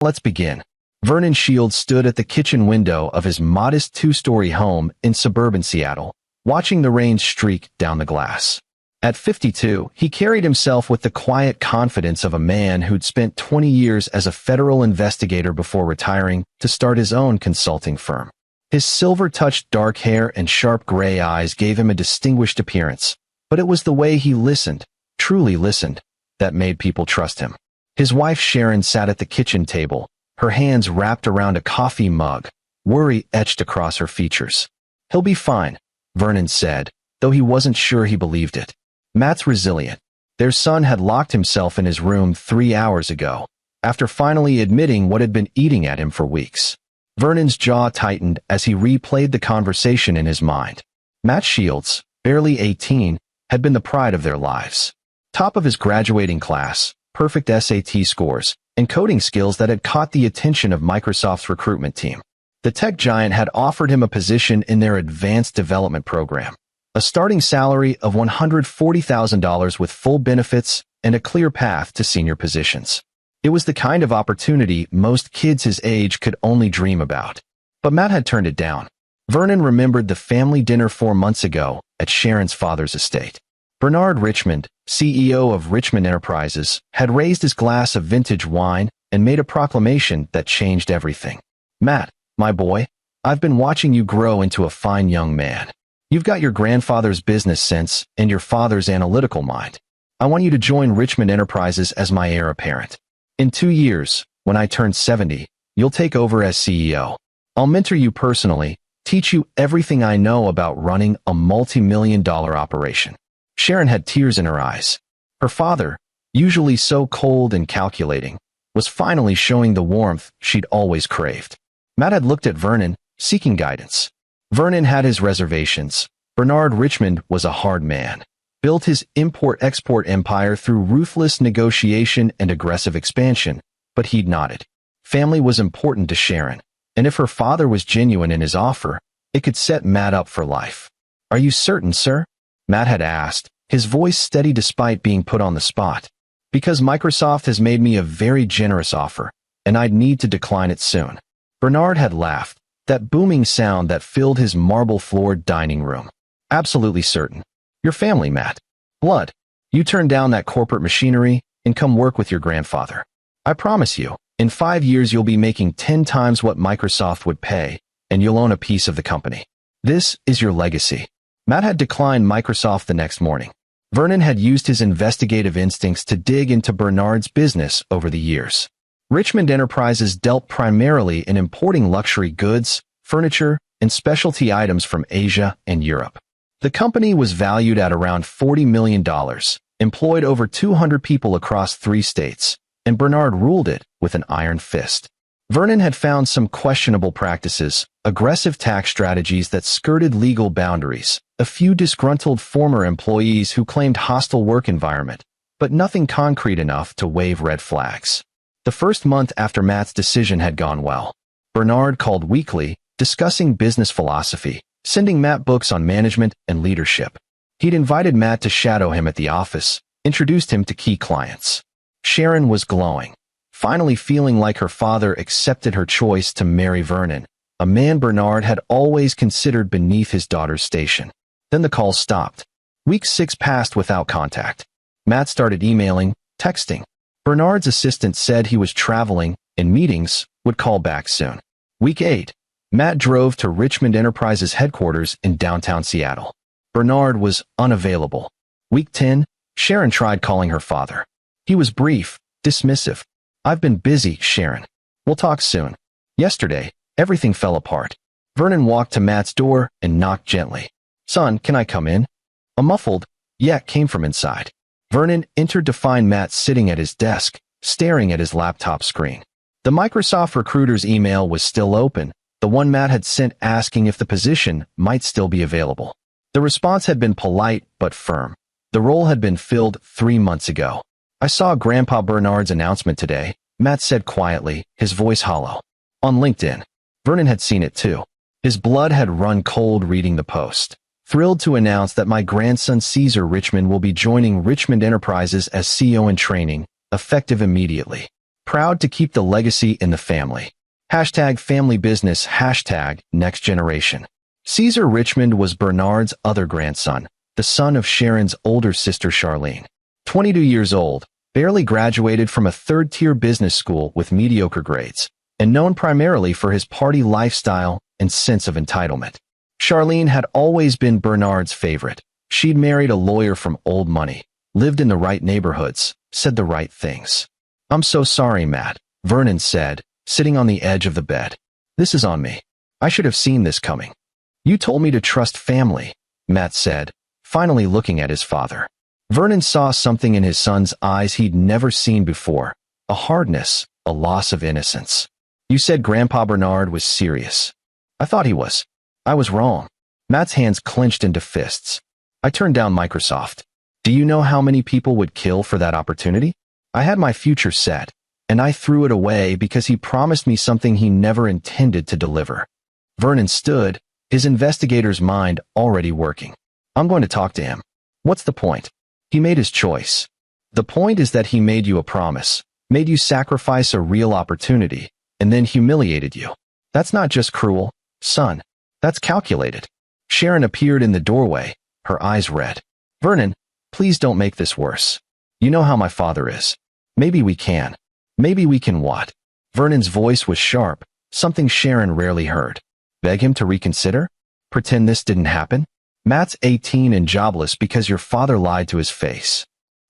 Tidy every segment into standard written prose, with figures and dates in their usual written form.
Let's begin. Vernon Shields stood at the kitchen window of his modest two-story home in suburban Seattle, watching the rain streak down the glass. At 52, he carried himself with the quiet confidence of a man who'd spent 20 years as a federal investigator before retiring to start his own consulting firm. His silver-touched dark hair and sharp gray eyes gave him a distinguished appearance, but it was the way he listened, truly listened, that made people trust him. His wife Sharon sat at the kitchen table, her hands wrapped around a coffee mug, worry etched across her features. "He'll be fine," Vernon said, though he wasn't sure he believed it. "Matt's resilient." Their son had locked himself in his room 3 hours ago, after finally admitting what had been eating at him for weeks. Vernon's jaw tightened as he replayed the conversation in his mind. Matt Shields, barely 18, had been the pride of their lives. Top of his graduating class, perfect SAT scores, and coding skills that had caught the attention of Microsoft's recruitment team. The tech giant had offered him a position in their advanced development program, a starting salary of $140,000 with full benefits and a clear path to senior positions. It was the kind of opportunity most kids his age could only dream about. But Matt had turned it down. Vernon remembered the family dinner 4 months ago at Sharon's father's estate. Bernard Richmond, CEO of Richmond Enterprises, had raised his glass of vintage wine and made a proclamation that changed everything. "Matt, my boy, I've been watching you grow into a fine young man. You've got your grandfather's business sense and your father's analytical mind. I want you to join Richmond Enterprises as my heir apparent. In 2 years, when I turn 70, you'll take over as CEO. I'll mentor you personally, teach you everything I know about running a multi-million-dollar operation." Sharon had tears in her eyes. Her father, usually so cold and calculating, was finally showing the warmth she'd always craved. Matt had looked at Vernon, seeking guidance. Vernon had his reservations. Bernard Richmond was a hard man. Built his import-export empire through ruthless negotiation and aggressive expansion, but he'd nodded. Family was important to Sharon, and if her father was genuine in his offer, it could set Matt up for life. "Are you certain, sir?" Matt had asked, his voice steady despite being put on the spot. "Because Microsoft has made me a very generous offer, and I'd need to decline it soon." Bernard had laughed, that booming sound that filled his marble-floored dining room. "Absolutely certain. Your family, Matt. Blood. You turn down that corporate machinery and come work with your grandfather. I promise you, in 5 years you'll be making 10 times what Microsoft would pay, and you'll own a piece of the company. This is your legacy." Matt had declined Microsoft the next morning. Vernon had used his investigative instincts to dig into Bernard's business over the years. Richmond Enterprises dealt primarily in importing luxury goods, furniture, and specialty items from Asia and Europe. The company was valued at around $40 million, employed over 200 people across 3 states, and Bernard ruled it with an iron fist. Vernon had found some questionable practices, aggressive tax strategies that skirted legal boundaries, a few disgruntled former employees who claimed hostile work environment, but nothing concrete enough to wave red flags. The first month after Matt's decision had gone well. Bernard called weekly, discussing business philosophy, sending Matt books on management and leadership. He'd invited Matt to shadow him at the office, introduced him to key clients. Sharon was glowing, finally feeling like her father accepted her choice to marry Vernon, a man Bernard had always considered beneath his daughter's station. Then the call stopped. Week 6 passed without contact. Matt started emailing, texting. Bernard's assistant said he was traveling, in meetings, would call back soon. Week 8. Matt drove to Richmond Enterprises headquarters in downtown Seattle. Bernard was unavailable. Week 10, Sharon tried calling her father. He was brief, dismissive. "I've been busy, Sharon. We'll talk soon." Yesterday, everything fell apart. Vernon walked to Matt's door and knocked gently. "Son, can I come in?" A muffled "yeah" came from inside. Vernon entered to find Matt sitting at his desk, staring at his laptop screen. The Microsoft recruiter's email was still open, the one Matt had sent asking if the position might still be available. The response had been polite but firm. The role had been filled 3 months ago. "I saw Grandpa Bernard's announcement today," Matt said quietly, his voice hollow. "On LinkedIn." Vernon had seen it too. His blood had run cold reading the post. "Thrilled to announce that my grandson Caesar Richmond will be joining Richmond Enterprises as CEO in training, effective immediately. proud to keep the legacy in the family. Hashtag family business, hashtag next generation. Caesar Richmond was Bernard's other grandson, the son of Sharon's older sister Charlene. 22 years old, barely graduated from a third-tier business school with mediocre grades, and known primarily for his party lifestyle and sense of entitlement. Charlene had always been Bernard's favorite. She'd married a lawyer from old money, lived in the right neighborhoods, said the right things. "I'm so sorry, Matt," Vernon said, sitting on the edge of the bed. "This is on me. I should have seen this coming." "You told me to trust family," Matt said, finally looking at his father. Vernon saw something in his son's eyes he'd never seen before, a hardness, a loss of innocence. "You said Grandpa Bernard was serious." "I thought he was. I was wrong." Matt's hands clenched into fists. "I turned down Microsoft. Do you know how many people would kill for that opportunity? I had my future set, and I threw it away because he promised me something he never intended to deliver." Vernon stood, his investigator's mind already working. "I'm going to talk to him. What's the point? He made his choice. The point is that he made you a promise, made you sacrifice a real opportunity, and then humiliated you. That's not just cruel, son. That's calculated." Sharon appeared in the doorway, her eyes red. "Vernon, please don't make this worse. You know how my father is. Maybe we can. Maybe we can what?" Vernon's voice was sharp, something Sharon rarely heard. "Beg him to reconsider? Pretend this didn't happen? Matt's 18 and jobless because your father lied to his face.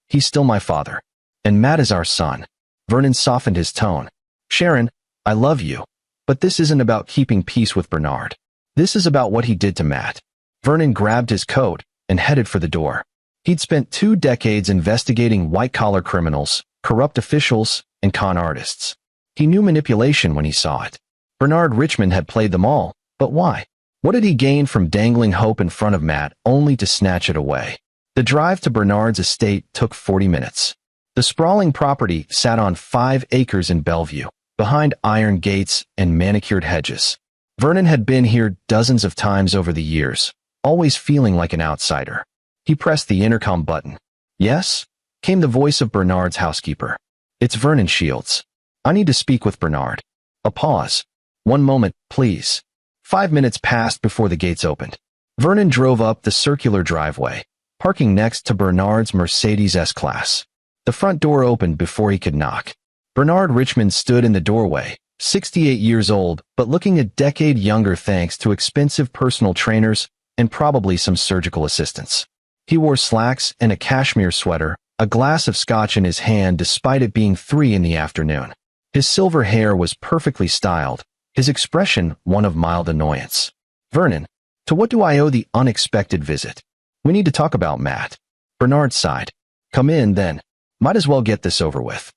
He's still my father. And Matt is our son." Vernon softened his tone. "Sharon, I love you, but this isn't about keeping peace with Bernard. This is about what he did to Matt." Vernon grabbed his coat and headed for the door. He'd spent 2 decades investigating white-collar criminals, corrupt officials, and con artists. He knew manipulation when he saw it. Bernard Richmond had played them all, but why? What did he gain from dangling hope in front of Matt only to snatch it away? The drive to Bernard's estate took 40 minutes. The sprawling property sat on 5 acres in Bellevue, behind iron gates and manicured hedges. Vernon had been here dozens of times over the years, always feeling like an outsider. He pressed the intercom button. "Yes?" came the voice of Bernard's housekeeper. "It's Vernon Shields. I need to speak with Bernard." A pause. "One moment, please." 5 minutes passed before the gates opened. Vernon drove up the circular driveway, parking next to Bernard's Mercedes S-Class. The front door opened before he could knock. Bernard Richmond stood in the doorway, 68 years old, but looking a decade younger thanks to expensive personal trainers and probably some surgical assistants. He wore slacks and a cashmere sweater, a glass of scotch in his hand despite it being 3 in the afternoon. His silver hair was perfectly styled, his expression one of mild annoyance. "Vernon, to what do I owe the unexpected visit? We need to talk about Matt." Bernard sighed. "Come in, then. Might as well get this over with."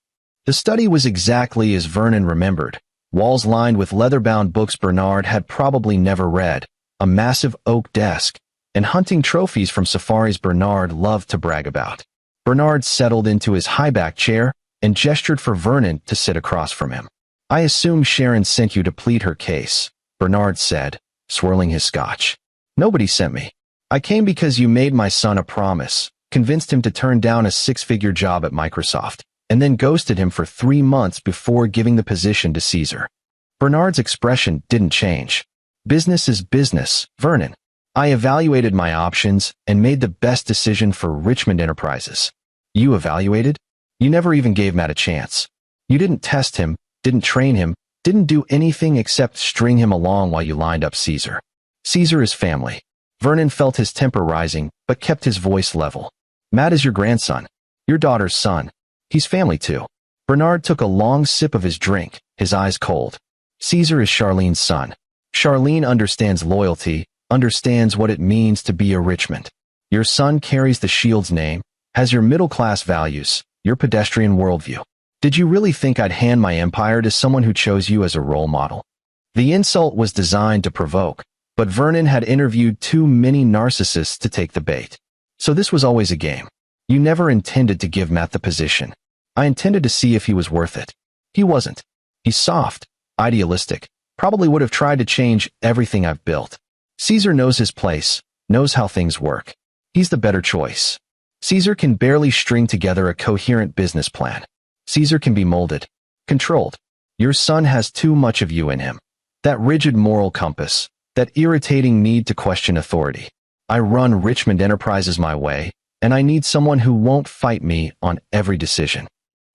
The study was exactly as Vernon remembered. Walls lined with leather-bound books Bernard had probably never read, a massive oak desk, and hunting trophies from safaris Bernard loved to brag about. Bernard settled into his high-back chair and gestured for Vernon to sit across from him. "I assume Sharon sent you to plead her case," Bernard said, swirling his scotch. "Nobody sent me. I came because you made my son a promise, convinced him to turn down a 6-figure job at Microsoft, and then ghosted him for 3 months before giving the position to Caesar." Bernard's expression didn't change. "Business is business, Vernon. I evaluated my options and made the best decision for Richmond Enterprises." "You evaluated? You never even gave Matt a chance. You didn't test him, didn't train him, didn't do anything except string him along while you lined up Caesar." "Caesar is family." Vernon felt his temper rising, but kept his voice level. "Matt is your grandson, your daughter's son. He's family too." Bernard took a long sip of his drink, his eyes cold. "Caesar is Charlene's son. Charlene understands loyalty, understands what it means to be a Richmond. Your son carries the Shields name, has your middle-class values, your pedestrian worldview. Did you really think I'd hand my empire to someone who chose you as a role model?" The insult was designed to provoke, but Vernon had interviewed too many narcissists to take the bait. "So this was always a game. You never intended to give Matt the position. I intended to see if he was worth it. He wasn't. He's soft, idealistic, probably would have tried to change everything I've built. Caesar knows his place, knows how things work. He's the better choice. Caesar can barely string together a coherent business plan. Caesar can be molded. Controlled. Your son has too much of you in him. That rigid moral compass, that irritating need to question authority. I run Richmond Enterprises my way, and I need someone who won't fight me on every decision.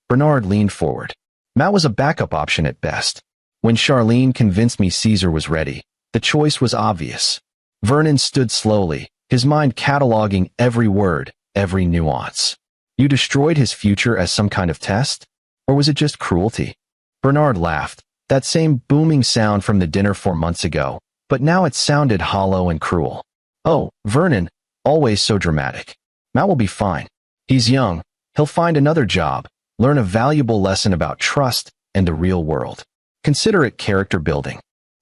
Bernard leaned forward. Matt was a backup option at best. When Charlene convinced me Caesar was ready, the choice was obvious. Vernon stood slowly, his mind cataloging every word, every nuance. You destroyed his future as some kind of test? Or was it just cruelty? Bernard laughed, that same booming sound from the dinner 4 months ago, but now it sounded hollow and cruel. Oh, Vernon, always so dramatic. Matt will be fine. He's young, he'll find another job, learn a valuable lesson about trust and the real world. Consider it character building.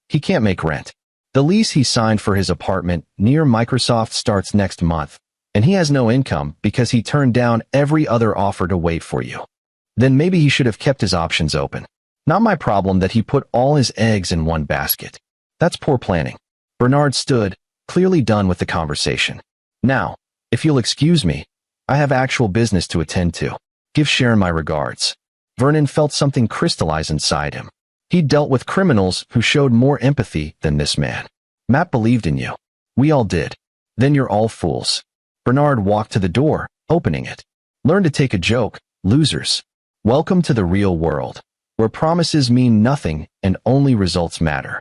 He can't make rent. The lease he signed for his apartment near Microsoft starts next month, and he has no income because he turned down every other offer to wait for you. Then maybe he should have kept his options open. Not my problem that he put all his eggs in one basket. That's poor planning. Bernard stood, clearly done with the conversation. Now, if you'll excuse me, I have actual business to attend to. Give Sharon my regards. Vernon felt something crystallize inside him. He'd dealt with criminals who showed more empathy than this man. Matt believed in you. We all did. Then you're all fools. Bernard walked to the door, opening it. Learn to take a joke, losers. Welcome to the real world, where promises mean nothing and only results matter.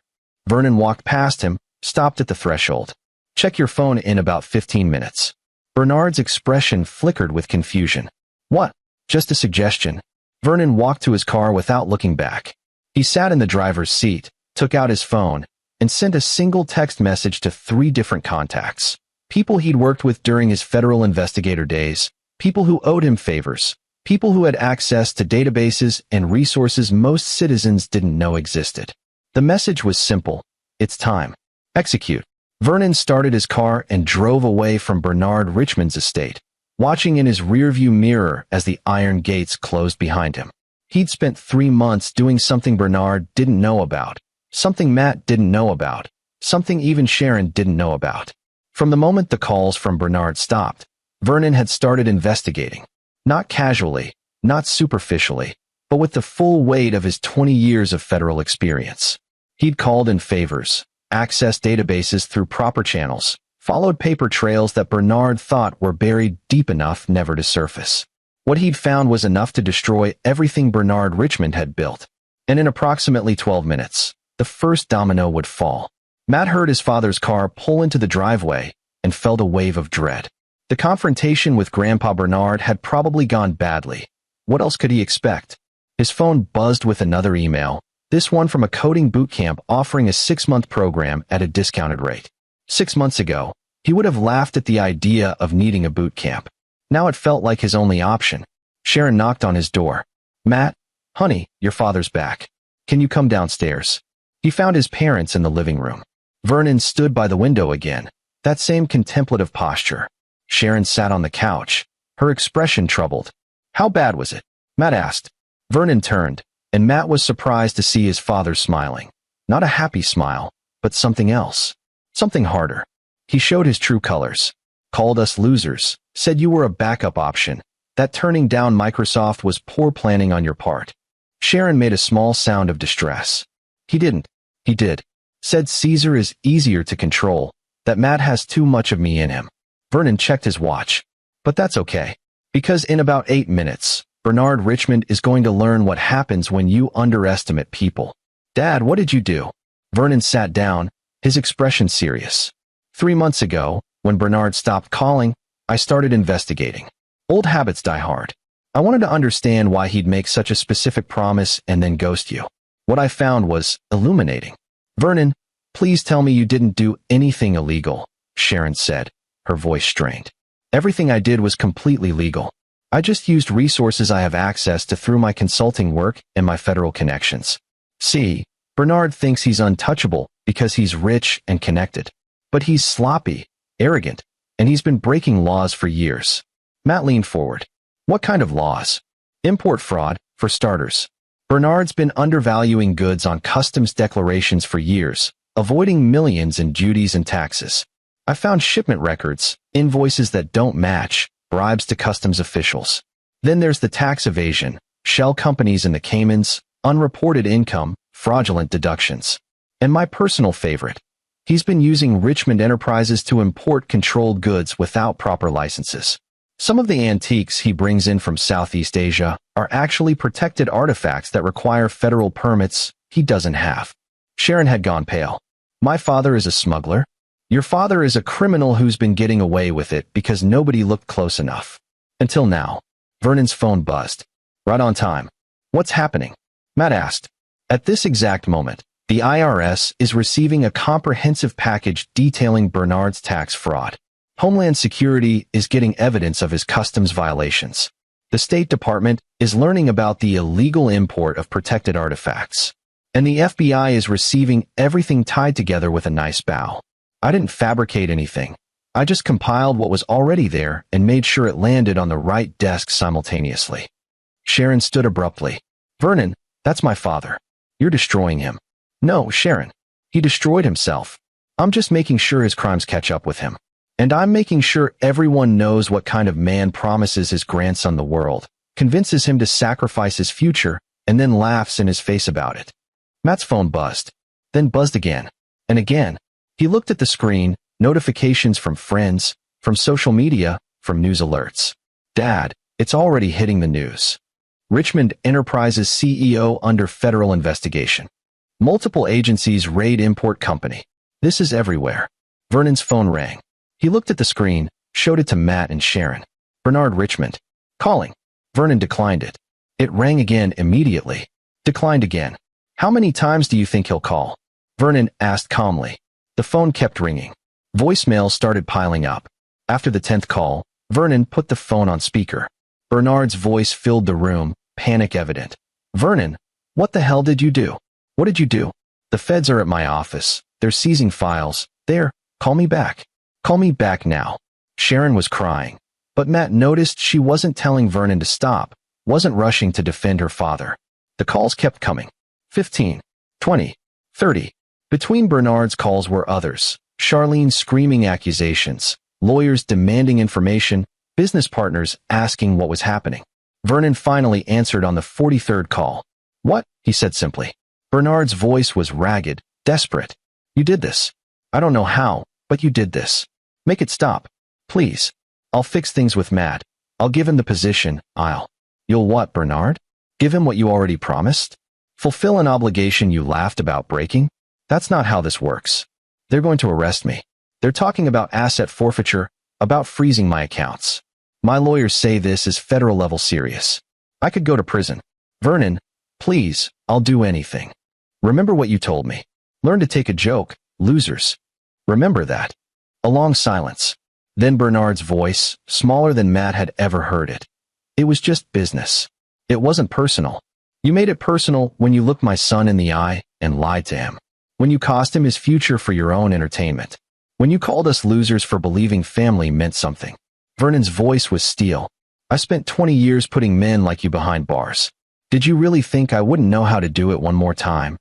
Vernon walked past him, stopped at the threshold. Check your phone in about 15 minutes. Bernard's expression flickered with confusion. What? Just a suggestion. Vernon walked to his car without looking back. He sat in the driver's seat, took out his phone, and sent a single text message to 3 different contacts. People he'd worked with during his federal investigator days, people who owed him favors, people who had access to databases and resources most citizens didn't know existed. The message was simple. It's time. Execute. Vernon started his car and drove away from Bernard Richmond's estate, watching in his rearview mirror as the iron gates closed behind him. He'd spent 3 months doing something Bernard didn't know about, something Matt didn't know about, something even Sharon didn't know about. From the moment the calls from Bernard stopped, Vernon had started investigating. Not casually, not superficially, but with the full weight of his 20 years of federal experience. He'd called in favors, accessed databases through proper channels, followed paper trails that Bernard thought were buried deep enough never to surface. What he'd found was enough to destroy everything Bernard Richmond had built. And in approximately 12 minutes, the first domino would fall. Matt heard his father's car pull into the driveway and felt a wave of dread. The confrontation with Grandpa Bernard had probably gone badly. What else could he expect? His phone buzzed with another email, this one from a coding boot camp offering a 6-month program at a discounted rate. 6 months ago, he would have laughed at the idea of needing a boot camp. Now it felt like his only option. Sharon knocked on his door. Matt, honey, your father's back. Can you come downstairs? He found his parents in the living room. Vernon stood by the window again, that same contemplative posture. Sharon sat on the couch, her expression troubled. How bad was it? Matt asked. Vernon turned, and Matt was surprised to see his father smiling. Not a happy smile, but something else. Something harder. He showed his true colors. Called us losers, said you were a backup option, that turning down Microsoft was poor planning on your part. Sharon made a small sound of distress. He didn't. He did. Said Caesar is easier to control, that Matt has too much of me in him. Vernon checked his watch. But that's okay. Because in about 8 minutes, Bernard Richmond is going to learn what happens when you underestimate people. Dad, what did you do? Vernon sat down, his expression serious. 3 months ago, when Bernard stopped calling, I started investigating. Old habits die hard. I wanted to understand why he'd make such a specific promise and then ghost you. What I found was illuminating. Vernon, please tell me you didn't do anything illegal, Sharon said, her voice strained. Everything I did was completely legal. I just used resources I have access to through my consulting work and my federal connections. See, Bernard thinks he's untouchable because he's rich and connected. But he's sloppy, arrogant, and he's been breaking laws for years. Matt leaned forward. What kind of laws? Import fraud, for starters. Bernard's been undervaluing goods on customs declarations for years, avoiding millions in duties and taxes. I found shipment records, invoices that don't match, bribes to customs officials. Then there's the tax evasion, shell companies in the Caymans, unreported income, fraudulent deductions. And my personal favorite, he's been using Richmond Enterprises to import controlled goods without proper licenses. Some of the antiques he brings in from Southeast Asia are actually protected artifacts that require federal permits he doesn't have. Sharon had gone pale. My father is a smuggler? Your father is a criminal who's been getting away with it because nobody looked close enough. Until now. Vernon's phone buzzed. Right on time. What's happening? Matt asked. At this exact moment, the IRS is receiving a comprehensive package detailing Bernard's tax fraud. Homeland Security is getting evidence of his customs violations. The State Department is learning about the illegal import of protected artifacts. And the FBI is receiving everything tied together with a nice bow. I didn't fabricate anything. I just compiled what was already there and made sure it landed on the right desk simultaneously. Sharon stood abruptly. Vernon, that's my father. You're destroying him. No, Sharon. He destroyed himself. I'm just making sure his crimes catch up with him. And I'm making sure everyone knows what kind of man promises his grandson the world, convinces him to sacrifice his future, and then laughs in his face about it. Matt's phone buzzed, then buzzed again, and again. He looked at the screen, notifications from friends, from social media, from news alerts. Dad, it's already hitting the news. Richmond Enterprises CEO under federal investigation. Multiple agencies raid import company. This is everywhere. Vernon's phone rang. He looked at the screen, showed it to Matt and Sharon. Bernard Richmond. Calling. Vernon declined it. It rang again immediately. Declined again. How many times do you think he'll call? Vernon asked calmly. The phone kept ringing. Voicemails started piling up. After the 10th call, Vernon put the phone on speaker. Bernard's voice filled the room, panic evident. Vernon, what the hell did you do? What did you do? The feds are at my office. They're seizing files. Call me back. Call me back now. Sharon was crying. But Matt noticed she wasn't telling Vernon to stop, wasn't rushing to defend her father. The calls kept coming. 15, 20, 30. Between Bernard's calls were others. Charlene screaming accusations, lawyers demanding information, business partners asking what was happening. Vernon finally answered on the 43rd call. What? He said simply. Bernard's voice was ragged, desperate. You did this. I don't know how, but you did this. Make it stop. Please. I'll fix things with Matt. I'll give him the position. You'll what, Bernard? Give him what you already promised? Fulfill an obligation you laughed about breaking? That's not how this works. They're going to arrest me. They're talking about asset forfeiture, about freezing my accounts. My lawyers say this is federal level serious. I could go to prison. Vernon, please, I'll do anything. Remember what you told me. Learn to take a joke, losers. Remember that. A long silence. Then Bernard's voice, smaller than Matt had ever heard it. It was just business. It wasn't personal. You made it personal when you looked my son in the eye and lied to him. When you cost him his future for your own entertainment. When you called us losers for believing family meant something. Vernon's voice was steel. I spent 20 years putting men like you behind bars. Did you really think I wouldn't know how to do it one more time?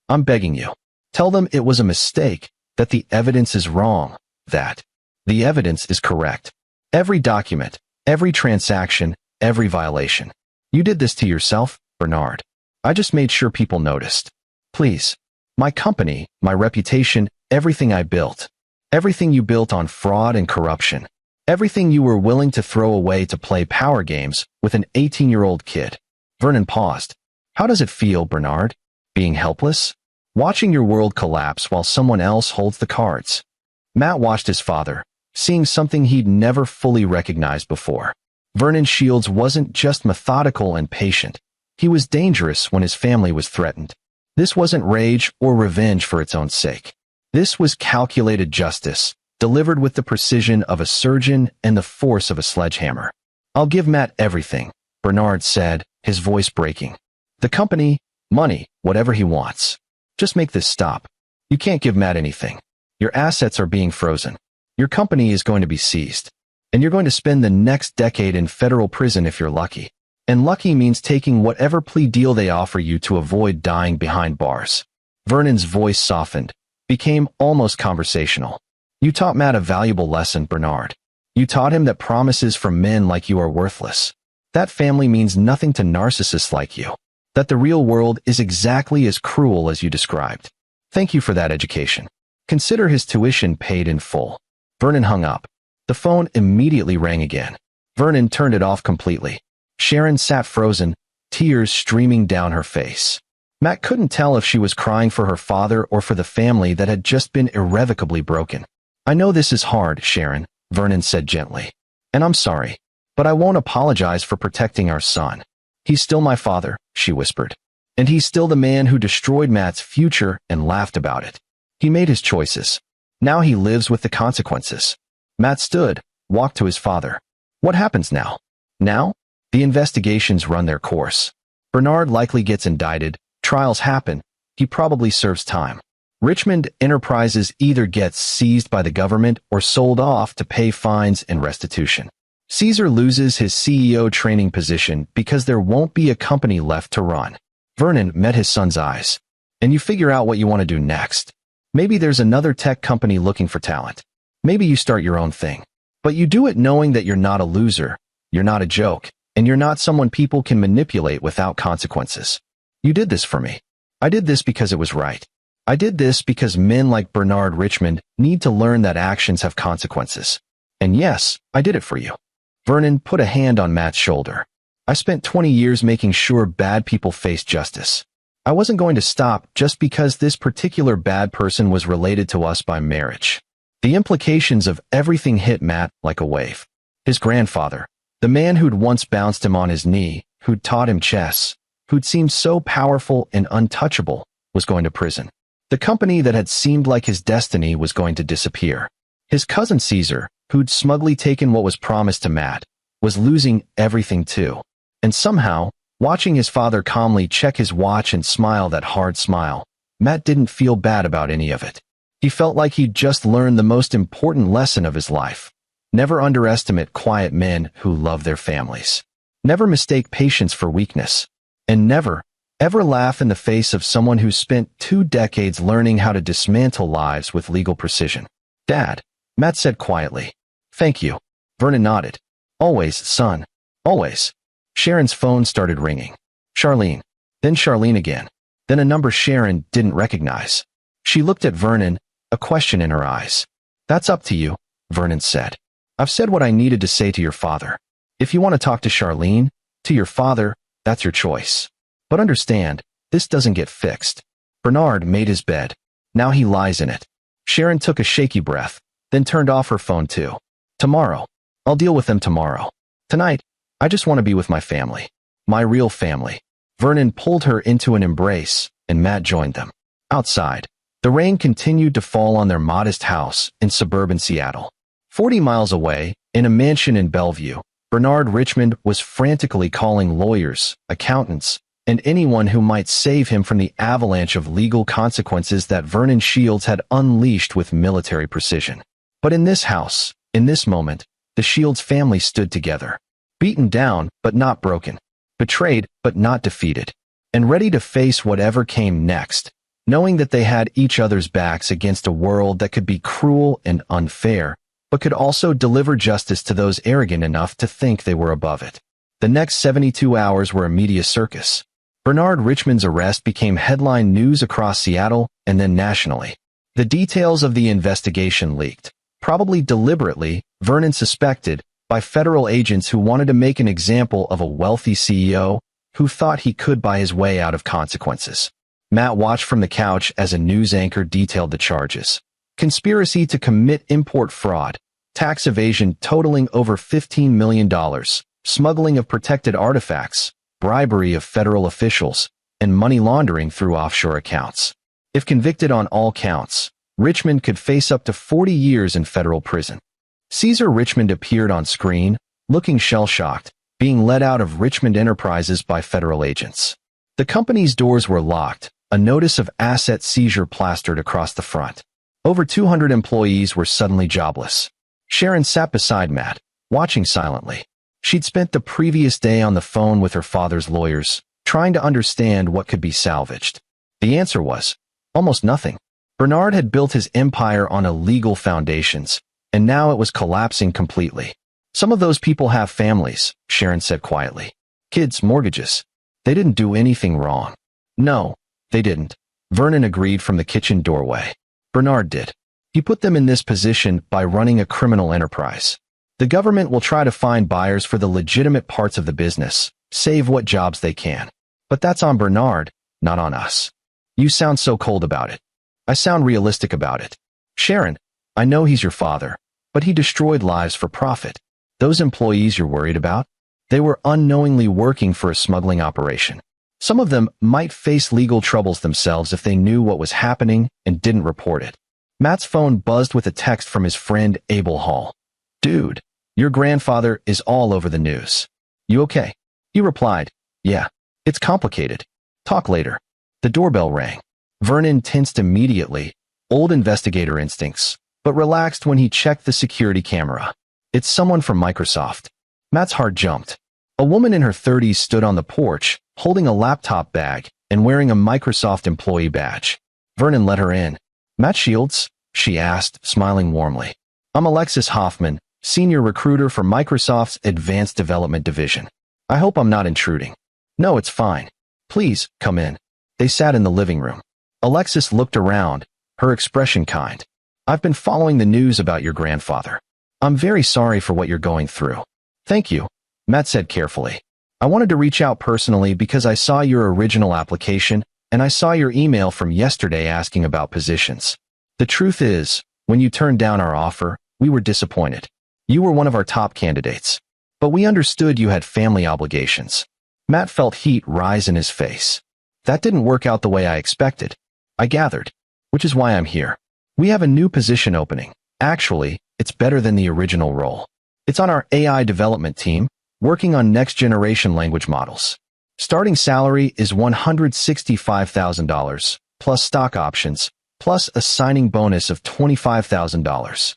I'm begging you. Tell them it was a mistake, that the evidence is wrong, that the evidence is correct. Every document, every transaction, every violation. You did this to yourself, Bernard. I just made sure people noticed. Please. My company, my reputation, everything I built. Everything you built on fraud and corruption. Everything you were willing to throw away to play power games with an 18-year-old kid. Vernon paused. How does it feel, Bernard? Being helpless? Watching your world collapse while someone else holds the cards. Matt watched his father, seeing something he'd never fully recognized before. Vernon Shields wasn't just methodical and patient. He was dangerous when his family was threatened. This wasn't rage or revenge for its own sake. This was calculated justice, delivered with the precision of a surgeon and the force of a sledgehammer. I'll give Matt everything, Bernard said, his voice breaking. The company, money, whatever he wants. Just make this stop. You can't give Matt anything. Your assets are being frozen. Your company is going to be seized. And you're going to spend the next decade in federal prison if you're lucky. And lucky means taking whatever plea deal they offer you to avoid dying behind bars. Vernon's voice softened, became almost conversational. You taught Matt a valuable lesson, Bernard. You taught him that promises from men like you are worthless. That family means nothing to narcissists like you. That the real world is exactly as cruel as you described. Thank you for that education. Consider his tuition paid in full. Vernon hung up. The phone immediately rang again. Vernon turned it off completely. Sharon sat frozen, tears streaming down her face. Matt couldn't tell if she was crying for her father or for the family that had just been irrevocably broken. I know this is hard, Sharon, Vernon said gently. And I'm sorry. But I won't apologize for protecting our son. He's still my father, she whispered. And he's still the man who destroyed Matt's future and laughed about it. He made his choices. Now he lives with the consequences. Matt stood, walked to his father. What happens now? Now? The investigations run their course. Bernard likely gets indicted, trials happen, he probably serves time. Richmond Enterprises either gets seized by the government or sold off to pay fines and restitution. Caesar loses his CEO training position because there won't be a company left to run. Vernon met his son's eyes. And you figure out what you want to do next. Maybe there's another tech company looking for talent. Maybe you start your own thing. But you do it knowing that you're not a loser, you're not a joke, and you're not someone people can manipulate without consequences. You did this for me. I did this because it was right. I did this because men like Bernard Richmond need to learn that actions have consequences. And yes, I did it for you. Vernon put a hand on Matt's shoulder. I spent 20 years making sure bad people faced justice. I wasn't going to stop just because this particular bad person was related to us by marriage. The implications of everything hit Matt like a wave. His grandfather, the man who'd once bounced him on his knee, who'd taught him chess, who'd seemed so powerful and untouchable, was going to prison. The company that had seemed like his destiny was going to disappear. His cousin Caesar, who'd smugly taken what was promised to Matt, was losing everything too. And somehow, watching his father calmly check his watch and smile that hard smile, Matt didn't feel bad about any of it. He felt like he'd just learned the most important lesson of his life. Never underestimate quiet men who love their families. Never mistake patience for weakness. And never, ever laugh in the face of someone who spent 2 decades learning how to dismantle lives with legal precision. Dad, Matt said quietly. Thank you. Vernon nodded. Always, son. Always. Sharon's phone started ringing. Charlene. Then Charlene again. Then a number Sharon didn't recognize. She looked at Vernon, a question in her eyes. That's up to you, Vernon said. I've said what I needed to say to your father. If you want to talk to Charlene, to your father, that's your choice. But understand, this doesn't get fixed. Bernard made his bed. Now he lies in it. Sharon took a shaky breath, then turned off her phone too. Tomorrow. I'll deal with them tomorrow. Tonight, I just want to be with my family. My real family. Vernon pulled her into an embrace, and Matt joined them. Outside, the rain continued to fall on their modest house in suburban Seattle. 40 miles away, in a mansion in Bellevue, Bernard Richmond was frantically calling lawyers, accountants, and anyone who might save him from the avalanche of legal consequences that Vernon Shields had unleashed with military precision. But in this house, in this moment, the Shields family stood together. Beaten down, but not broken. Betrayed, but not defeated. And ready to face whatever came next, knowing that they had each other's backs against a world that could be cruel and unfair, but could also deliver justice to those arrogant enough to think they were above it. The next 72 hours were a media circus. Bernard Richmond's arrest became headline news across Seattle and then nationally. The details of the investigation leaked, probably deliberately, Vernon suspected, by federal agents who wanted to make an example of a wealthy CEO who thought he could buy his way out of consequences. Matt watched from the couch as a news anchor detailed the charges. Conspiracy to commit import fraud, tax evasion totaling over $15 million, smuggling of protected artifacts, bribery of federal officials, and money laundering through offshore accounts. If convicted on all counts, Richmond could face up to 40 years in federal prison. Caesar Richmond appeared on screen, looking shell-shocked, being led out of Richmond Enterprises by federal agents. The company's doors were locked, a notice of asset seizure plastered across the front. Over 200 employees were suddenly jobless. Sharon sat beside Matt, watching silently. She'd spent the previous day on the phone with her father's lawyers, trying to understand what could be salvaged. The answer was, almost nothing. Bernard had built his empire on illegal foundations, and now it was collapsing completely. Some of those people have families, Sharon said quietly. Kids, mortgages. They didn't do anything wrong. No, they didn't. Vernon agreed from the kitchen doorway. Bernard did. He put them in this position by running a criminal enterprise. The government will try to find buyers for the legitimate parts of the business, save what jobs they can. But that's on Bernard, not on us. You sound so cold about it. I sound realistic about it. Sharon, I know he's your father, but he destroyed lives for profit. Those employees you're worried about? They were unknowingly working for a smuggling operation. Some of them might face legal troubles themselves if they knew what was happening and didn't report it. Matt's phone buzzed with a text from his friend Abel Hall. Dude, your grandfather is all over the news. You okay? He replied, yeah, it's complicated. Talk later. The doorbell rang. Vernon tensed immediately, old investigator instincts, but relaxed when he checked the security camera. It's someone from Microsoft. Matt's heart jumped. A woman in her 30s stood on the porch, holding a laptop bag and wearing a Microsoft employee badge. Vernon let her in. Matt Shields? She asked, smiling warmly. I'm Alexis Hoffman, senior recruiter for Microsoft's Advanced Development Division. I hope I'm not intruding. No, it's fine. Please, come in. They sat in the living room. Alexis looked around, her expression kind. I've been following the news about your grandfather. I'm very sorry for what you're going through. Thank you, Matt said carefully. I wanted to reach out personally because I saw your original application and I saw your email from yesterday asking about positions. The truth is, when you turned down our offer, we were disappointed. You were one of our top candidates. But we understood you had family obligations. Matt felt heat rise in his face. That didn't work out the way I expected. I gathered. Which is why I'm here. We have a new position opening. Actually, it's better than the original role. It's on our AI development team, working on next-generation language models. Starting salary is $165,000, plus stock options, plus a signing bonus of $25,000.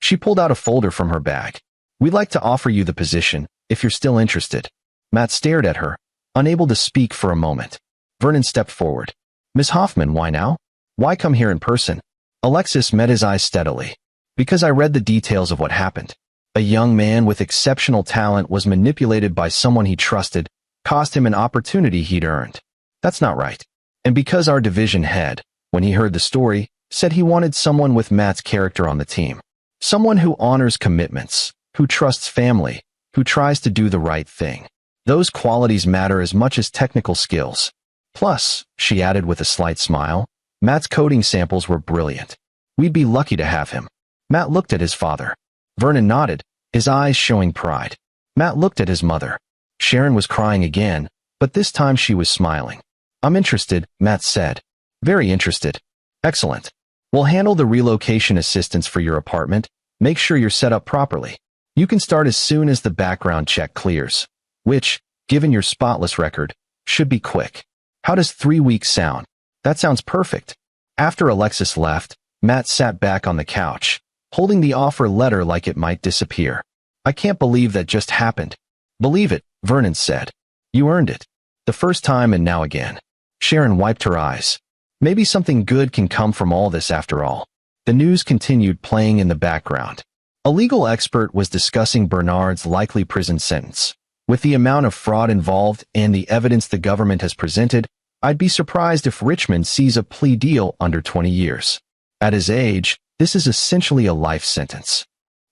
She pulled out a folder from her bag. We'd like to offer you the position, if you're still interested. Matt stared at her, unable to speak for a moment. Vernon stepped forward. Ms. Hoffman, why now? Why come here in person? Alexis met his eyes steadily. Because I read the details of what happened. A young man with exceptional talent was manipulated by someone he trusted, cost him an opportunity he'd earned. That's not right. And because our division head, when he heard the story, said he wanted someone with Matt's character on the team. Someone who honors commitments, who trusts family, who tries to do the right thing. Those qualities matter as much as technical skills. Plus, she added with a slight smile, Matt's coding samples were brilliant. We'd be lucky to have him. Matt looked at his father. Vernon nodded, his eyes showing pride. Matt looked at his mother. Sharon was crying again, but this time she was smiling. I'm interested, Matt said. Very interested. Excellent. We'll handle the relocation assistance for your apartment. Make sure you're set up properly. You can start as soon as the background check clears, which, given your spotless record, should be quick. How does 3 weeks sound? That sounds perfect. After Alexis left, Matt sat back on the couch, holding the offer letter like it might disappear. I can't believe that just happened. Believe it, Vernon said. You earned it. The first time and now again. Sharon wiped her eyes. Maybe something good can come from all this after all. The news continued playing in the background. A legal expert was discussing Bernard's likely prison sentence. With the amount of fraud involved and the evidence the government has presented, I'd be surprised if Richmond sees a plea deal under 20 years. At his age, this is essentially a life sentence.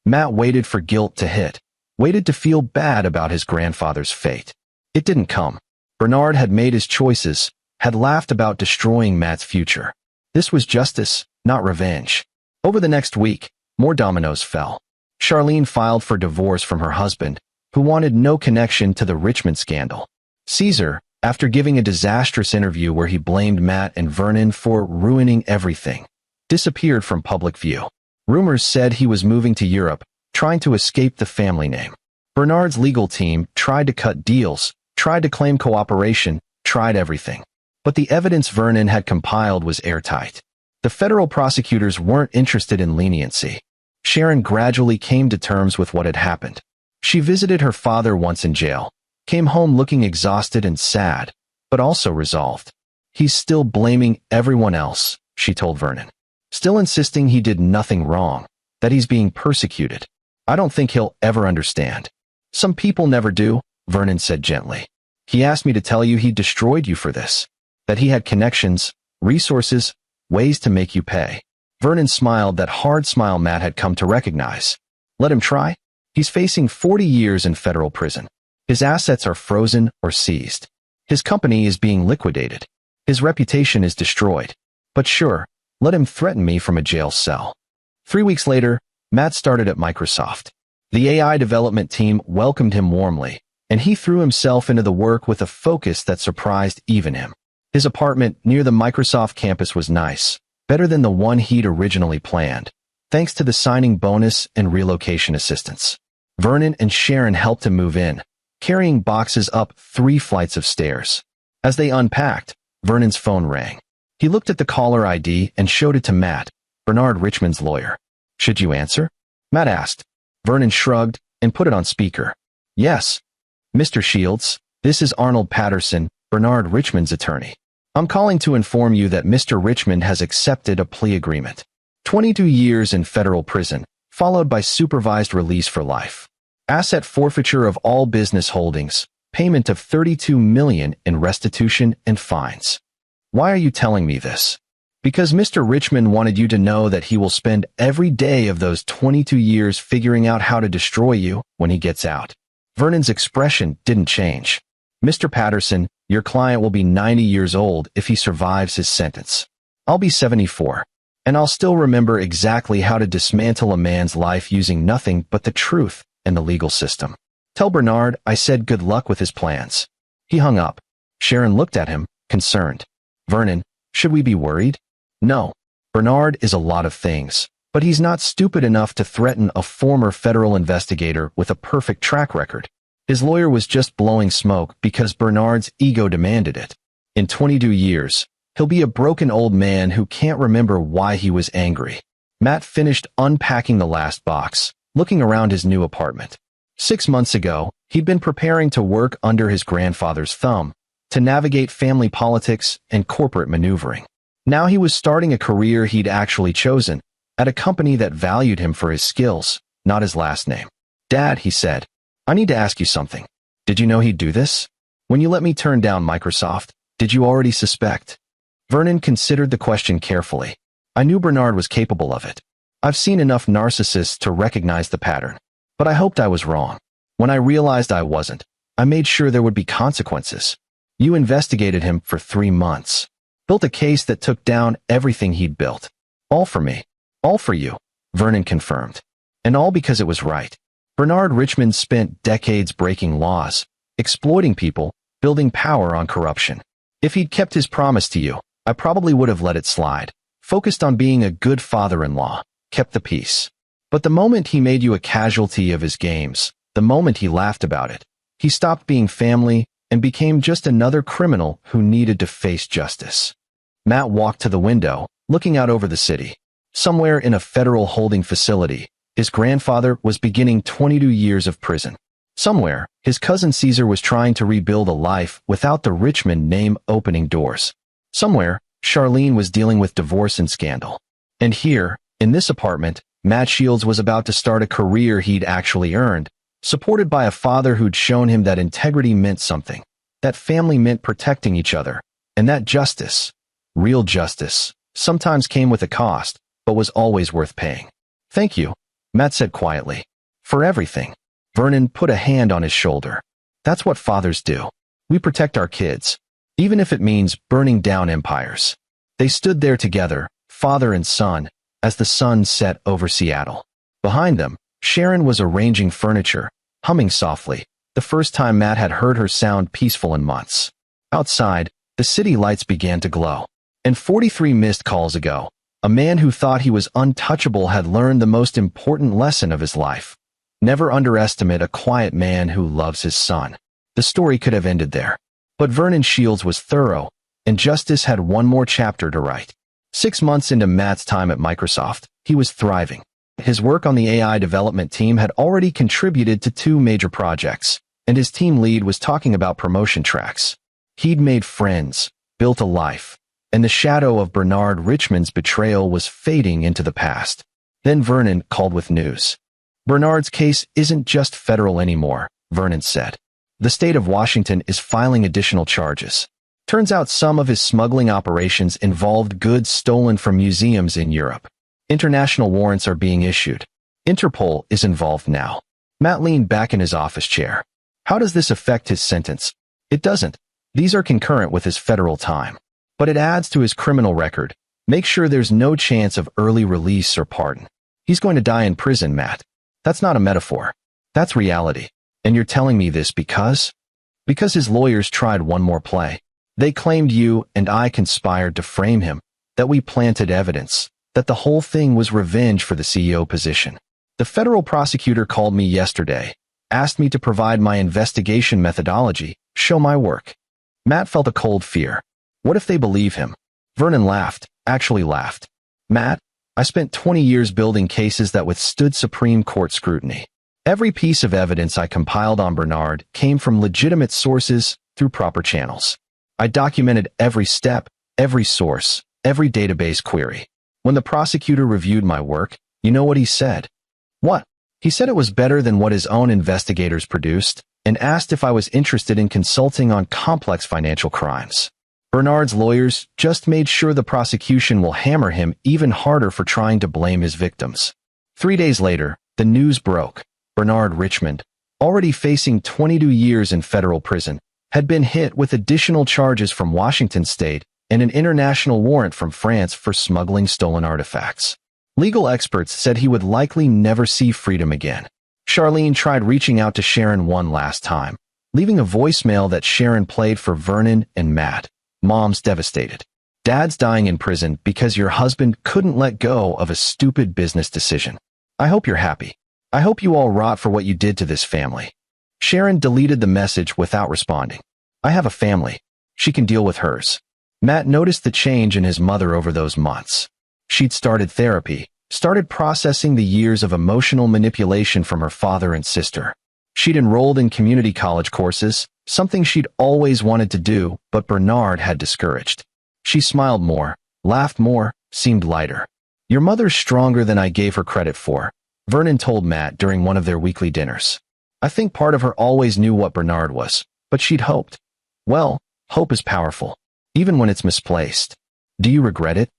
Matt waited for guilt to hit, waited to feel bad about his grandfather's fate. It didn't come. Bernard had made his choices, had laughed about destroying Matt's future. This was justice, not revenge. Over the next week, more dominoes fell. Charlene filed for divorce from her husband, who wanted no connection to the Richmond scandal. Caesar, after giving a disastrous interview where he blamed Matt and Vernon for ruining everything, disappeared from public view. Rumors said he was moving to Europe, trying to escape the family name. Bernard's legal team tried to cut deals, tried to claim cooperation, tried everything. But the evidence Vernon had compiled was airtight. The federal prosecutors weren't interested in leniency. Sharon gradually came to terms with what had happened. She visited her father once in jail, came home looking exhausted and sad, but also resolved. He's still blaming everyone else, she told Vernon. Still insisting he did nothing wrong, that he's being persecuted. I don't think he'll ever understand. Some people never do, Vernon said gently. He asked me to tell you he destroyed you for this, that he had connections, resources, ways to make you pay. Vernon smiled, that hard smile Matt had come to recognize. Let him try. He's facing 40 years in federal prison. His assets are frozen or seized. His company is being liquidated. His reputation is destroyed. But sure, let him threaten me from a jail cell. 3 weeks later, Matt started at Microsoft. The AI development team welcomed him warmly, and he threw himself into the work with a focus that surprised even him. His apartment near the Microsoft campus was nice, better than the one he'd originally planned, thanks to the signing bonus and relocation assistance. Vernon and Sharon helped him move in, carrying boxes up 3 flights of stairs. As they unpacked, Vernon's phone rang. He looked at the caller ID and showed it to Matt, Bernard Richmond's lawyer. Should you answer? Matt asked. Vernon shrugged and put it on speaker. Yes. Mr. Shields, this is Arnold Patterson, Bernard Richmond's attorney. I'm calling to inform you that Mr. Richmond has accepted a plea agreement. 22 years in federal prison, followed by supervised release for life. Asset forfeiture of all business holdings, payment of $32 million in restitution and fines. Why are you telling me this? Because Mr. Richmond wanted you to know that he will spend every day of those 22 years figuring out how to destroy you when he gets out. Vernon's expression didn't change. Mr. Patterson, your client will be 90 years old if he survives his sentence. I'll be 74, and I'll still remember exactly how to dismantle a man's life using nothing but the truth and the legal system. Tell Bernard I said good luck with his plans. He hung up. Sharon looked at him, concerned. Vernon, should we be worried? No. Bernard is a lot of things, but he's not stupid enough to threaten a former federal investigator with a perfect track record. His lawyer was just blowing smoke because Bernard's ego demanded it. In 22 years, he'll be a broken old man who can't remember why he was angry. Matt finished unpacking the last box, looking around his new apartment. 6 months ago, he'd been preparing to work under his grandfather's thumb, to navigate family politics and corporate maneuvering. Now he was starting a career he'd actually chosen, at a company that valued him for his skills, not his last name. Dad, he said, I need to ask you something. Did you know he'd do this? When you let me turn down Microsoft, did you already suspect? Vernon considered the question carefully. I knew Bernard was capable of it. I've seen enough narcissists to recognize the pattern. But I hoped I was wrong. When I realized I wasn't, I made sure there would be consequences. You investigated him for 3 months. Built a case that took down everything he'd built. All for me. All for you, Vernon confirmed. And all because it was right. Bernard Richmond spent decades breaking laws, exploiting people, building power on corruption. If he'd kept his promise to you, I probably would have let it slide, focused on being a good father-in-law, kept the peace. But the moment he made you a casualty of his games, the moment he laughed about it, he stopped being family and became just another criminal who needed to face justice. Matt walked to the window, looking out over the city. Somewhere in a federal holding facility, his grandfather was beginning 22 years of prison. Somewhere, his cousin Caesar was trying to rebuild a life without the Richmond name opening doors. Somewhere, Charlene was dealing with divorce and scandal. And here, in this apartment, Matt Shields was about to start a career he'd actually earned, supported by a father who'd shown him that integrity meant something, that family meant protecting each other, and that justice, real justice, sometimes came with a cost, but was always worth paying. Thank you, Matt said quietly. For everything. Vernon put a hand on his shoulder. That's what fathers do. We protect our kids, even if it means burning down empires. They stood there together, father and son, as the sun set over Seattle. Behind them, Sharon was arranging furniture, humming softly, the first time Matt had heard her sound peaceful in months. Outside, the city lights began to glow. And 43 missed calls ago, a man who thought he was untouchable had learned the most important lesson of his life. Never underestimate a quiet man who loves his son. The story could have ended there. But Vernon Shields was thorough, and justice had one more chapter to write. 6 months into Matt's time at Microsoft, he was thriving. His work on the AI development team had already contributed to 2 major projects, and his team lead was talking about promotion tracks. He'd made friends, built a life, and the shadow of Bernard Richmond's betrayal was fading into the past. Then Vernon called with news. Bernard's case isn't just federal anymore, Vernon said. The state of Washington is filing additional charges. Turns out some of his smuggling operations involved goods stolen from museums in Europe. International warrants are being issued. Interpol is involved now. Matt leaned back in his office chair. How does this affect his sentence? It doesn't. These are concurrent with his federal time. But it adds to his criminal record. Make sure there's no chance of early release or pardon. He's going to die in prison, Matt. That's not a metaphor. That's reality. And you're telling me this because? Because his lawyers tried one more play. They claimed you and I conspired to frame him, that we planted evidence, that the whole thing was revenge for the CEO position. The federal prosecutor called me yesterday, asked me to provide my investigation methodology, show my work. Matt felt a cold fear. What if they believe him? Vernon laughed, actually laughed. Matt, I spent 20 years building cases that withstood Supreme Court scrutiny. Every piece of evidence I compiled on Bernard came from legitimate sources through proper channels. I documented every step, every source, every database query. When the prosecutor reviewed my work, you know what he said? What? He said it was better than what his own investigators produced, and asked if I was interested in consulting on complex financial crimes. Bernard's lawyers just made sure the prosecution will hammer him even harder for trying to blame his victims. 3 days later, the news broke. Bernard Richmond, already facing 22 years in federal prison, had been hit with additional charges from Washington state and an international warrant from France for smuggling stolen artifacts. Legal experts said he would likely never see freedom again. Charlene tried reaching out to Sharon one last time, leaving a voicemail that Sharon played for Vernon and Matt. Mom's devastated. Dad's dying in prison because your husband couldn't let go of a stupid business decision. I hope you're happy. I hope you all rot for what you did to this family. Sharon deleted the message without responding. I have a family. She can deal with hers. Matt noticed the change in his mother over those months. She'd started therapy, started processing the years of emotional manipulation from her father and sister. She'd enrolled in community college courses, something she'd always wanted to do, but Bernard had discouraged. She smiled more, laughed more, seemed lighter. Your mother's stronger than I gave her credit for, Vernon told Matt during one of their weekly dinners. I think part of her always knew what Bernard was, but she'd hoped. Well, hope is powerful, even when it's misplaced. Do you regret it?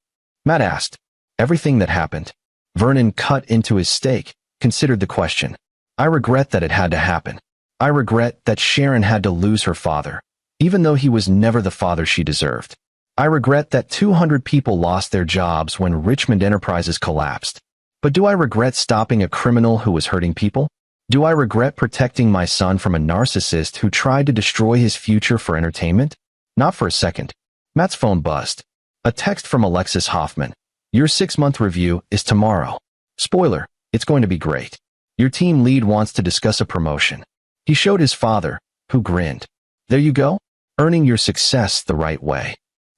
Matt asked. Everything that happened. Vernon cut into his steak, considered the question. I regret that it had to happen. I regret that Sharon had to lose her father, even though he was never the father she deserved. I regret that 200 people lost their jobs when Richmond Enterprises collapsed. But do I regret stopping a criminal who was hurting people? Do I regret protecting my son from a narcissist who tried to destroy his future for entertainment? Not for a second. Matt's phone buzzed. A text from Alexis Hoffman. Your 6-month review is tomorrow. Spoiler, it's going to be great. Your team lead wants to discuss a promotion. He showed his father, who grinned. There you go, earning your success the right way.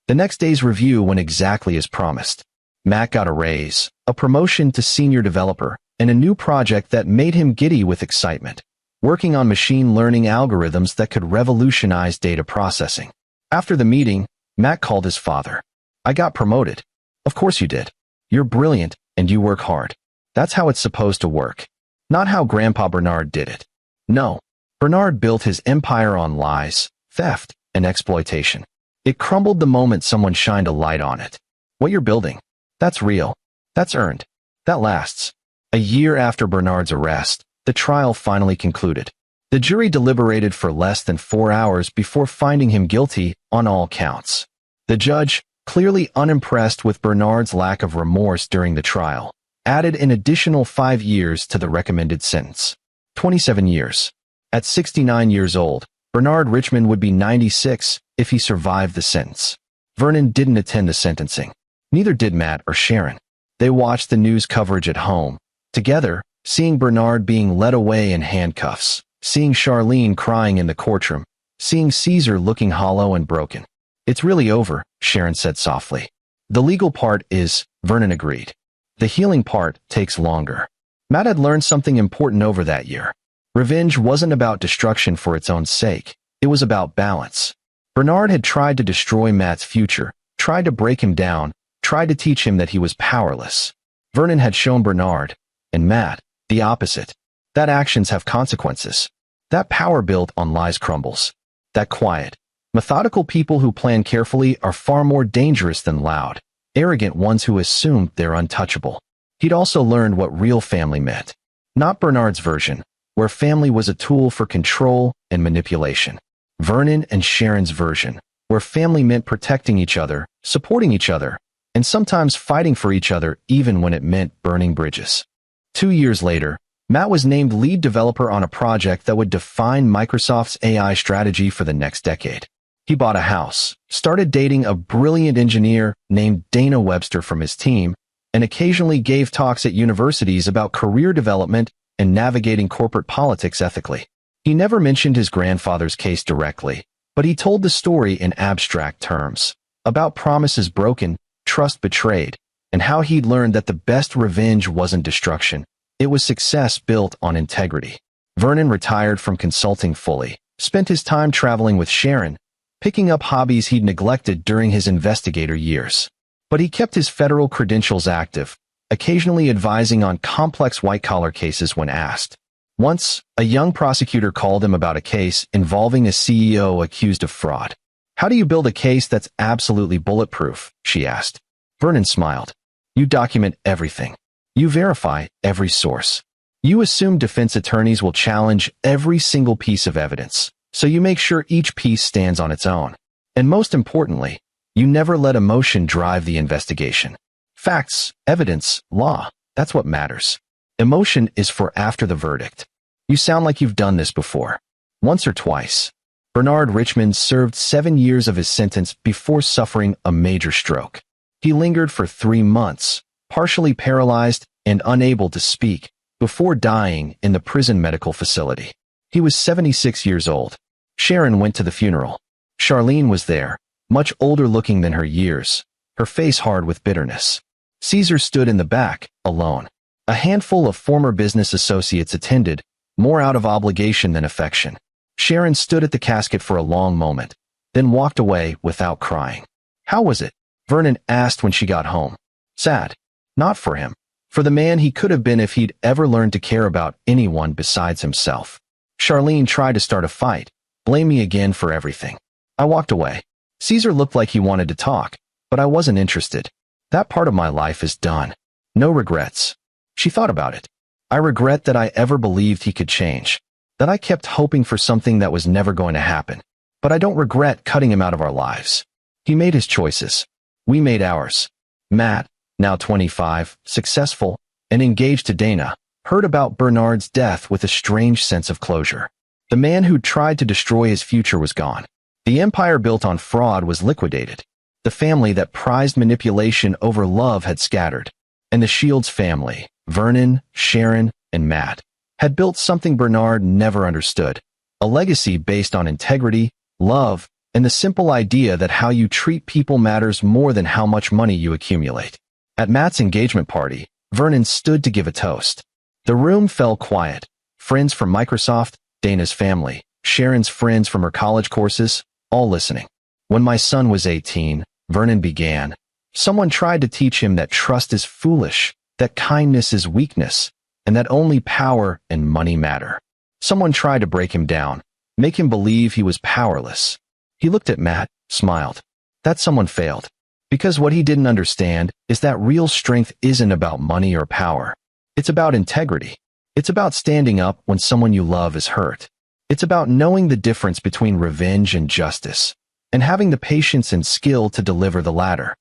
The next day's review went exactly as promised. Matt got a raise, a promotion to senior developer, and a new project that made him giddy with excitement, working on machine learning algorithms that could revolutionize data processing. After the meeting, Matt called his father. I got promoted. Of course you did. You're brilliant, and you work hard. That's how it's supposed to work. Not how Grandpa Bernard did it. No, Bernard built his empire on lies, theft, and exploitation. It crumbled the moment someone shined a light on it. What you're building, that's real. That's earned. That lasts. A year after Bernard's arrest, the trial finally concluded. The jury deliberated for less than 4 hours before finding him guilty on all counts. The judge, clearly unimpressed with Bernard's lack of remorse during the trial, added an additional 5 years to the recommended sentence. 27 years. At 69 years old, Bernard Richmond would be 96 if he survived the sentence. Vernon didn't attend the sentencing. Neither did Matt or Sharon. They watched the news coverage at home, together, seeing Bernard being led away in handcuffs, seeing Charlene crying in the courtroom, seeing Caesar looking hollow and broken. It's really over, Sharon said softly. The legal part is, Vernon agreed. The healing part takes longer. Matt had learned something important over that year. Revenge wasn't about destruction for its own sake. It was about balance. Bernard had tried to destroy Matt's future, tried to break him down, tried to teach him that he was powerless. Vernon had shown Bernard, and Matt, the opposite. That actions have consequences. That power built on lies crumbles. That quiet, methodical people who plan carefully are far more dangerous than loud, arrogant ones who assume they're untouchable. He'd also learned what real family meant. Not Bernard's version, where family was a tool for control and manipulation. Vernon and Sharon's version, where family meant protecting each other, supporting each other, and sometimes fighting for each other even when it meant burning bridges. 2 years later, Matt was named lead developer on a project that would define Microsoft's AI strategy for the next decade. He bought a house, started dating a brilliant engineer named Dana Webster from his team, and occasionally gave talks at universities about career development and navigating corporate politics ethically. He never mentioned his grandfather's case directly, but he told the story in abstract terms, about promises broken, trust betrayed, and how he'd learned that the best revenge wasn't destruction. It was success built on integrity. Vernon retired from consulting fully, spent his time traveling with Sharon, picking up hobbies he'd neglected during his investigator years. But he kept his federal credentials active, occasionally advising on complex white-collar cases when asked. Once, a young prosecutor called him about a case involving a CEO accused of fraud. "How do you build a case that's absolutely bulletproof?" she asked. Vernon smiled. "You document everything. You verify every source. You assume defense attorneys will challenge every single piece of evidence, so you make sure each piece stands on its own. And most importantly, you never let emotion drive the investigation. Facts, evidence, law, that's what matters. Emotion is for after the verdict. You sound like you've done this before. Once or twice." Bernard Richmond served 7 years of his sentence before suffering a major stroke. He lingered for 3 months, partially paralyzed and unable to speak, before dying in the prison medical facility. He was 76 years old. Sharon went to the funeral. Charlene was there, much older looking than her years, her face hard with bitterness. Caesar stood in the back, alone. A handful of former business associates attended, more out of obligation than affection. Sharon stood at the casket for a long moment, then walked away without crying. "How was it?" Vernon asked when she got home. "Sad. Not for him. For the man he could have been if he'd ever learned to care about anyone besides himself." Charlene tried to start a fight, blame me again for everything. I walked away. Caesar looked like he wanted to talk, but I wasn't interested. That part of my life is done. No regrets. She thought about it. "I regret that I ever believed he could change, that I kept hoping for something that was never going to happen. But I don't regret cutting him out of our lives. He made his choices. We made ours." Matt, now 25, successful, and engaged to Dana, heard about Bernard's death with a strange sense of closure. The man who tried to destroy his future was gone. The empire built on fraud was liquidated. The family that prized manipulation over love had scattered. And the Shields family, Vernon, Sharon, and Matt, had built something Bernard never understood, a legacy based on integrity, love, and the simple idea that how you treat people matters more than how much money you accumulate. At Matt's engagement party, Vernon stood to give a toast. The room fell quiet. Friends from Microsoft, Dana's family, Sharon's friends from her college courses, all listening. "When my son was 18, Vernon began, someone tried to teach him that trust is foolish, that kindness is weakness, and that only power and money matter. Someone tried to break him down, make him believe he was powerless." He looked at Matt, smiled. That someone failed. Because what he didn't understand is that real strength isn't about money or power. It's about integrity. It's about standing up when someone you love is hurt. It's about knowing the difference between revenge and justice, and having the patience and skill to deliver the latter.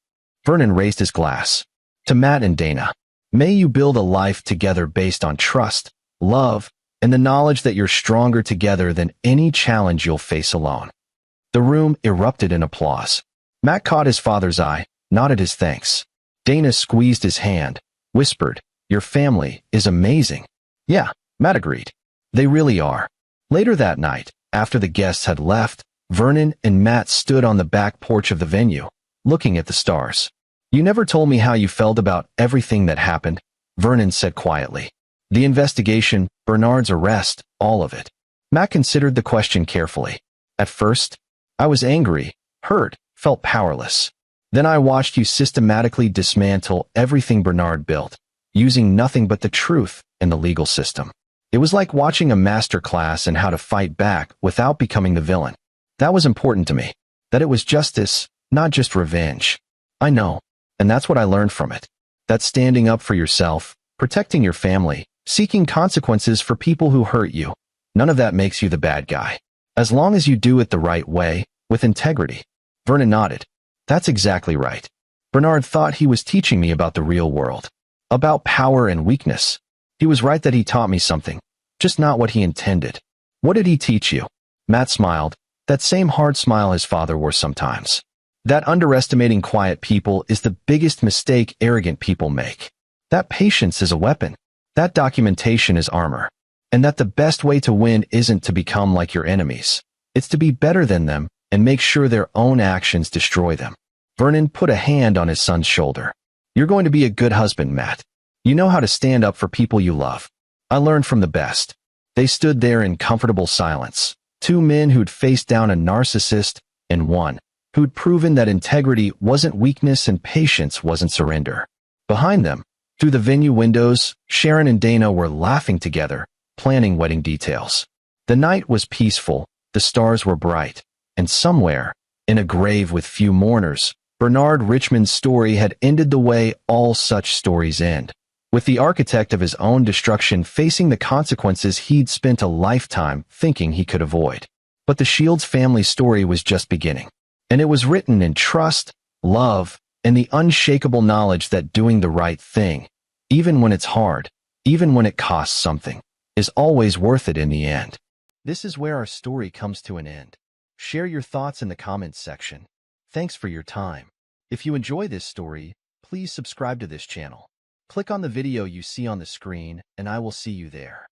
Vernon raised his glass. "To Matt and Dana, may you build a life together based on trust, love, and the knowledge that you're stronger together than any challenge you'll face alone." The room erupted in applause. Matt caught his father's eye, nodded his thanks. Dana squeezed his hand, whispered, "Your family is amazing." "Yeah," Matt agreed. "They really are." Later that night, after the guests had left, Vernon and Matt stood on the back porch of the venue, looking at the stars. "You never told me how you felt about everything that happened," Vernon said quietly. "The investigation, Bernard's arrest, all of it." Matt considered the question carefully. "At first, I was angry, hurt, felt powerless. Then I watched you systematically dismantle everything Bernard built, using nothing but the truth and the legal system. It was like watching a master class in how to fight back without becoming the villain. That was important to me. That it was justice, not just revenge. I know. And that's what I learned from it. That standing up for yourself, protecting your family, seeking consequences for people who hurt you, none of that makes you the bad guy. As long as you do it the right way, with integrity. Vernon nodded. That's exactly right. Bernard thought he was teaching me about the real world. About power and weakness. He was right that he taught me something, just not what he intended. What did he teach you? Matt smiled, that same hard smile his father wore sometimes. That underestimating quiet people is the biggest mistake arrogant people make. That patience is a weapon. That documentation is armor. And that the best way to win isn't to become like your enemies. It's to be better than them and make sure their own actions destroy them. Vernon put a hand on his son's shoulder. You're going to be a good husband, Matt. You know how to stand up for people you love. I learned from the best. They stood there in comfortable silence. Two men who'd faced down a narcissist, and one who'd proven that integrity wasn't weakness and patience wasn't surrender. Behind them, through the venue windows, Sharon and Dana were laughing together, planning wedding details. The night was peaceful, the stars were bright, and somewhere, in a grave with few mourners, Bernard Richmond's story had ended the way all such stories end, with the architect of his own destruction facing the consequences he'd spent a lifetime thinking he could avoid. But the Shields family story was just beginning. And it was written in trust, love, and the unshakable knowledge that doing the right thing, even when it's hard, even when it costs something, is always worth it in the end. This is where our story comes to an end. Share your thoughts in the comments section. Thanks for your time. If you enjoy this story, please subscribe to this channel. Click on the video you see on the screen, and I will see you there.